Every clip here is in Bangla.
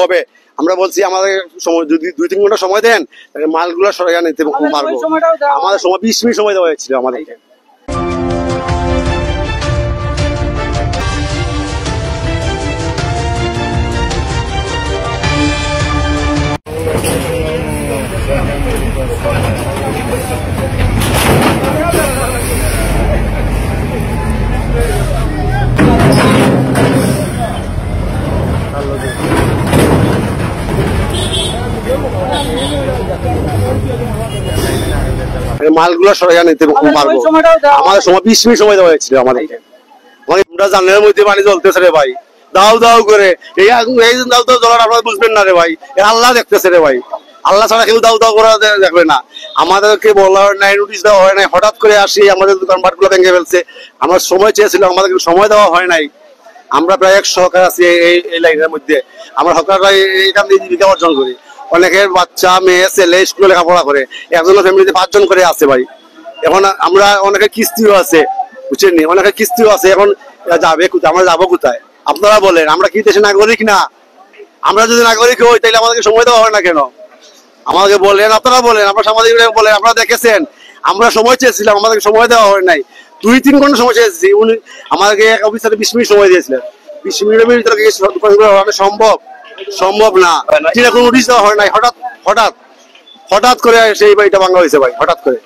হবে। আমরা বলছি আমাদের সময় যদি 2-3 ঘন্টা সময় দেন তাহলে মালগুলো সরাইয়া নিতে পারবো। আমাদের সময় 20 মিনিট সময় দেওয়া হয়েছিল আমাদেরকে। মালগুলো সরাইয়া নিতে পারবো। আমাদের সময় 20 মিনিট সময় দেওয়া হয়েছিল আমাদেরকে। জানলার মধ্যে পানি জ্বলতেছে রে ভাই, দাও দাও করে। এই দাও দাও জ্বলার আপনারা বুঝবেন না রে ভাই, আল্লাহ দেখতেছে রে ভাই। আল্লাহ ছাড়া কেউ দাও দাও করা দেখবে না। আমাদেরকে বলা হয় নাই, নোটিশ দেওয়া হয় নাই, হঠাৎ করে আসি আমাদের দোকানপাট গুলো ভেঙে ফেলছে। আমরা সময় চেয়েছিল, আমাদেরকে সময় দেওয়া হয় নাই। আমরা প্রায় 100 হকার আছি এই লাইনের মধ্যে। আমরা হকাররা এইখান থেকে জীবিকা অর্জন করি। অনেকের বাচ্চা মেয়ে ছেলে স্কুলে লেখাপড়া করে, একজনের ফ্যামিলিতে 5 জন করে আছে ভাই। এখন আমরা অনেকের কিস্তিও আছে, বুঝছেন, অনেকের কিস্তিও আছে। এখন যাবে কোথায়, আমরা যাবো কোথায় আপনারা বলেন? আমরা কি দেশে নাগরিক না? আমরা যদি নাগরিক হই তাহলে আমাদেরকে সময় দেওয়া হয় না কেন? আমাদেরকে বলেন, আপনারা বলেন, আমরা সাংবাদিক বলেন। আপনারা দেখেছেন আমরা সময় চেয়েছিলাম, আমাদেরকে সময় দেওয়া হয় নাই। 2-3 ঘন্টা সময় চেয়েছি। উনি আমাদেরকে এক অফিসারে 20 মিনিট সময় দিয়েছিলেন। 20 মিনিটের ভিতরে দোকানগুলো সম্ভব না। ঠিক কোনো নোটিশ দেওয়া হয় নাই। হঠাৎ করে সেই বাড়িটা ভাঙা হয়েছে ভাই, হঠাৎ করে।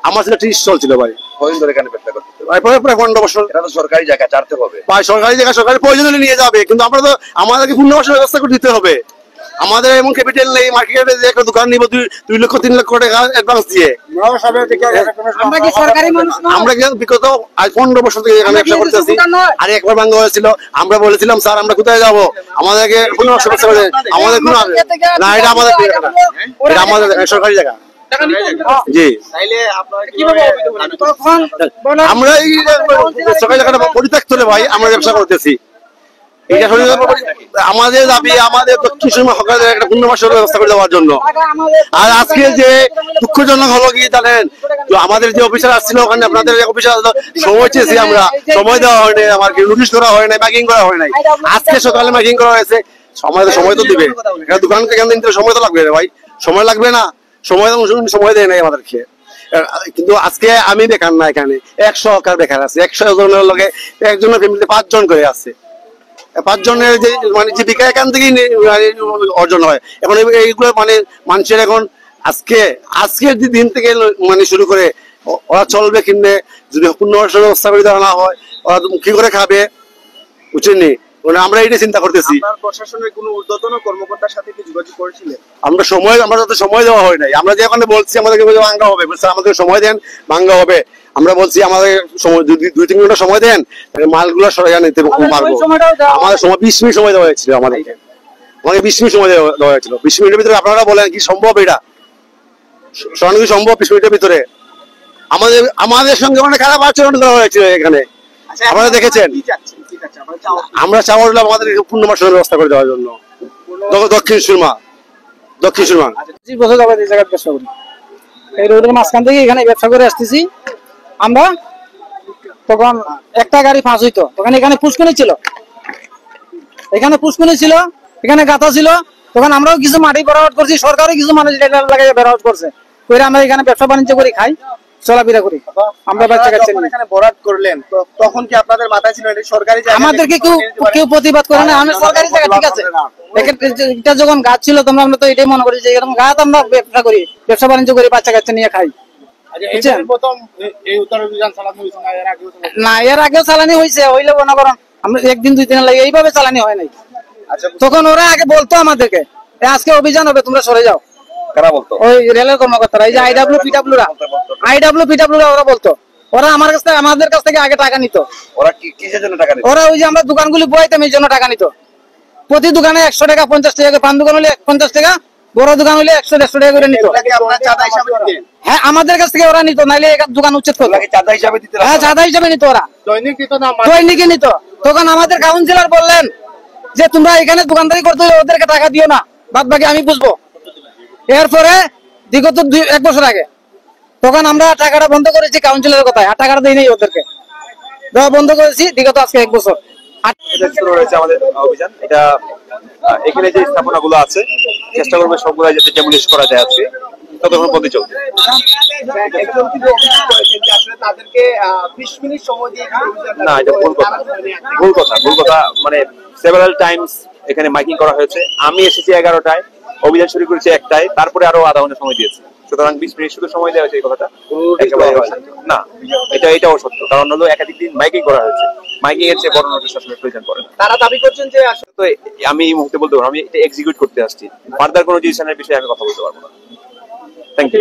আমার ছিল 30 স্টল ছিল ভাই। প্রায় 15 বছর। সরকারি জায়গা ছাড়তে হবে ভাই, সরকারি জায়গা সরকারি প্রয়োজন হলে নিয়ে যাবে, কিন্তু আমরা তো আমাদেরকে পুনর্বাসনের ব্যবস্থা করে দিতে হবে। আমাদের এমন ক্যাপিটাল নেই মার্কেটে যে একটা দোকান নিব 2 লক্ষ 3 লক্ষ টাকা অ্যাডভান্স দিয়ে। আমরা বিগত 15 বছর থেকে এখানে ব্যবসা করতেছি। আর একবার ভাঙা হয়েছিল, আমরা বলেছিলাম স্যার আমরা কোথায় যাবো, আমাদেরকে পুনর্বাসন ব্যবস্থা করে। আমাদের কোনো না, এটা আমাদের এটা আমাদের সরকারি জায়গা। জি, আমরা এই সরকারি জায়গাটা পরিত্যক্ত ভাই, আমরা ব্যবসা করতেছি। আমাদের দাবি আমাদের দক্ষিণ সীমা হকারদের একটা পুনর্বাসনের ব্যবস্থা করে দেওয়ার জন্য। আর আজকে যে দুঃখজনক হলো কি জানেন, আমাদের যে অফিসার আসছিল ওখানে, আপনাদের অফিসার সময় চেয়েছি, আমরা সময় দেওয়া হয় নাই, আমার নোটিশ করা হয় নাই, ম্যাকিং করা হয় নাই। আজকে সকালে ম্যাকিং করা হয়েছে। সময় তো দিবে, দোকানকে কেন দিন সময় তো লাগবে ভাই, সময় লাগবে না? সময় দেয় নাই আমাদেরকে। কিন্তু আজকে আমি বেকার না, এখানে 100 হকার বেকার আছে। 100 জনের লগে একজনের ফ্যামিলিতে 5 জন করে আছে। 5 জনের যে মানে জীবিকা এখান থেকেই অর্জন হয়। এখন এইগুলো মানে মানুষের এখন আজকের দিন থেকে মানে শুরু করে ওরা চলবে কিনে, যদি পুনর্বাসনের ব্যবস্থা করে দেওয়া না হয় ওরা কি করে খাবে, বুঝছেন? মানে আমরা এইটা চিন্তা করতেছি। প্রশাসনের কোনো ঊর্ধ্বতন কর্মকর্তার সাথে কি যোগাযোগ করেছিলেন? আমরা যাতে সময় দেওয়া হয় নাই। আমরা যে ওখানে বলছি আমাদেরকে ভাঙ্গা হবে, আমাদের সময় দেন, ভাঙ্গা হবে। আমরা বলছি আমাদের সময় যদি 2-3 ঘন্টা সময় দেন তাহলে মালগুলো সরাইয়া নিতে পারবো। আমাদের সময় 20 মিনিট সময় দেওয়া হয়েছিল আমাদেরকে। 20 মিনিট সময় দেওয়া হয়েছিল। 20 মিনিটের ভিতরে আপনারা বলেন কি সম্ভব? এটা সরানো কি সম্ভব 20 মিনিটের ভিতরে? আমাদের সঙ্গে অনেক খারাপ আচরণ করা হয়েছিল এখানে, আপনারা দেখেছেন। আমরা চাওয়া হলো আমাদের পুনর্বাসনের ব্যবস্থা করে দেওয়ার জন্য। দক্ষিণ সুরমা বছর যাবে এই জায়গায় ব্যবসা করি। এই রোডের মাঝখান থেকে এখানে ব্যবসা করে আসতেছি আমরা। তখন একটা গাড়ি ফাঁস হইতো, তখন এখানে পুষ্কুনি ছিল, এখানে গাথা ছিল। তখন আমরাও কিছু মাটি বরাবর করছি, সরকারও কিছু মানুষ লাগাই বরাবর করছে। আমরা এখানে ব্যবসা বাণিজ্য করে খাই, চলাফেরা করি। আমরা বাচ্চা কাচ্চা এখানে বরাদ করলেন, তো তখন কি আপনাদের মাথায় ছিল এটা সরকারি জায়গা? আমাদেরকে কেউ প্রতিবাদ করে না। আমি সরকারি জায়গা, ঠিক আছে, এটা যখন গাছ ছিল তখন আমরা তো এটাই মনে করি যে এরকম গাছ আমরা ব্যবসা করি, ব্যবসা বাণিজ্য করি, বাচ্চা কাচ্চা নিয়ে খাই। না, এর আগেও চালানি হয়েছে, হইলে মনে করেন আমরা 1 দিন 2 দিন লাগে, এইভাবে চালানি হয় নাই। তখন ওরা আগে বলতো আমাদেরকে আজকে অভিযান হবে, তোমরা সরে যাও। কারা বলতো? ওই রেলের কর্মকর্তারা, এই যে আইডব্লিউ ওরা বলতো। ওরা আমাদের কাছ থেকে আগে টাকা নিত। ওরা কিসের জন্য টাকা নিত? ওরা ওই যে আমরা দোকানগুলি বইতাম এই জন্য টাকা নিত। প্রতি দোকানে 100 টাকা, 50 টাকা, পান দোকান হলে 50 টাকা, বড় দোকান হলে 100-150 টাকা করে নিত। হ্যাঁ, আমাদের কাছ থেকে ওরা নিত, নাইলে দোকান উচ্ছেদ করতো। হ্যাঁ, চাঁদা হিসাবে নিত ওরা, দৈনিক নিত। তখন আমাদের কাউন্সিলর বললেন যে তোমরা এখানে দোকানদারি করতে হলে ওদেরকে টাকা দিও না, বাদ বাকি আমি বুঝবো। এরপরে বিগত 1 বছর আগে তখন আমরা টাকাটা বন্ধ করেছি কাউন্সিলরের কথায়, আর টাকাটা দিই নাই ওদেরকে, দেওয়া বন্ধ করেছি বিগত আজকে 1 বছর। আমাদের অভিযান এটা এখানে যে স্থাপনাগুলো আছে চেষ্টা করবে সবগুলো যাতে ডেমোলিশ করা যায় আজকে ততক্ষণ বন্ধ চলবে। একজন কিন্তু অভিযোগ করেছেন যে আসলে তাদেরকে 20 মিনিট সময় দিয়ে এখানে অভিযান না, এটা ভুল কথা, ভুল কথা। মানে সেভারাল টাইমস এখানে মাইকিং করা হয়েছে। আমি এসেছি 11টায়, অভিযান শুরু করেছি 1টায়, তারপরে আরো আধা ঘন্টা সময় দিয়েছে। সুতরাং 20 মিনিট শুধু সময় দেওয়া হয়েছে, এই কথাটা একেবারে অসত্য। না, এটাও সত্য, কারণ হলো একাধিক দিন মাইকিং করা হয়েছে। মাইকিং এর চেয়ে বড় নোটিশ আসলে প্রয়োজন পড়ে না। তারা দাবি করছেন যে আসলে তো আমি এই মুহূর্তে বলতে পারবো, আমি এটা এক্সিকিউট করতে আসছি। ফার্দার কোনো ডিসিশনের বিষয়ে আমি কথা বলতে পারবো না। Thank you.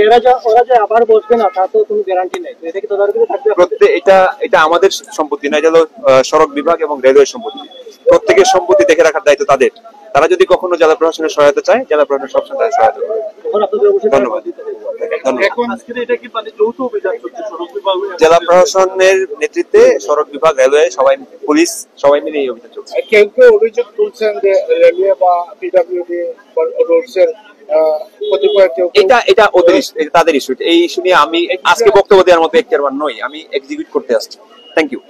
ওরা যে আবার বসবে না তা তো কোনো গ্যারান্টি নেই, এটা কি তদারকিতে থাকবে? এটা আমাদের সম্পত্তি না, এটা হলো সড়ক বিভাগ এবং রেলওয়ে সম্পত্তি। প্রত্যেকের সম্পত্তি দেখে রাখার দায়িত্ব তাদের। তারা যদি কখনো জেলা প্রশাসনের সহায়তা চায়, জেলা প্রশাসন সবসময় তাদের সহায়তা করবে। ধন্যবাদ। জেলা প্রশাসনের নেতৃত্বে সড়ক বিভাগ, রেলওয়ে, সবাই, পুলিশ সবাই মিলে এই অভিযান চলছে। কেউ কেউ অভিযোগ তুলছেন যে রেলওয়ে বা পিডব্লিউডি রোডসের কতিপয় কেউ এটা ওদের issue, এটা তাদের ইস্যু। এই ইস্যু নিয়ে আমি আজকে বক্তব্য দেওয়ার মতো এক্তিয়ারবান নই, আমি এক্সিকিউট করতে আসছি। Thank you.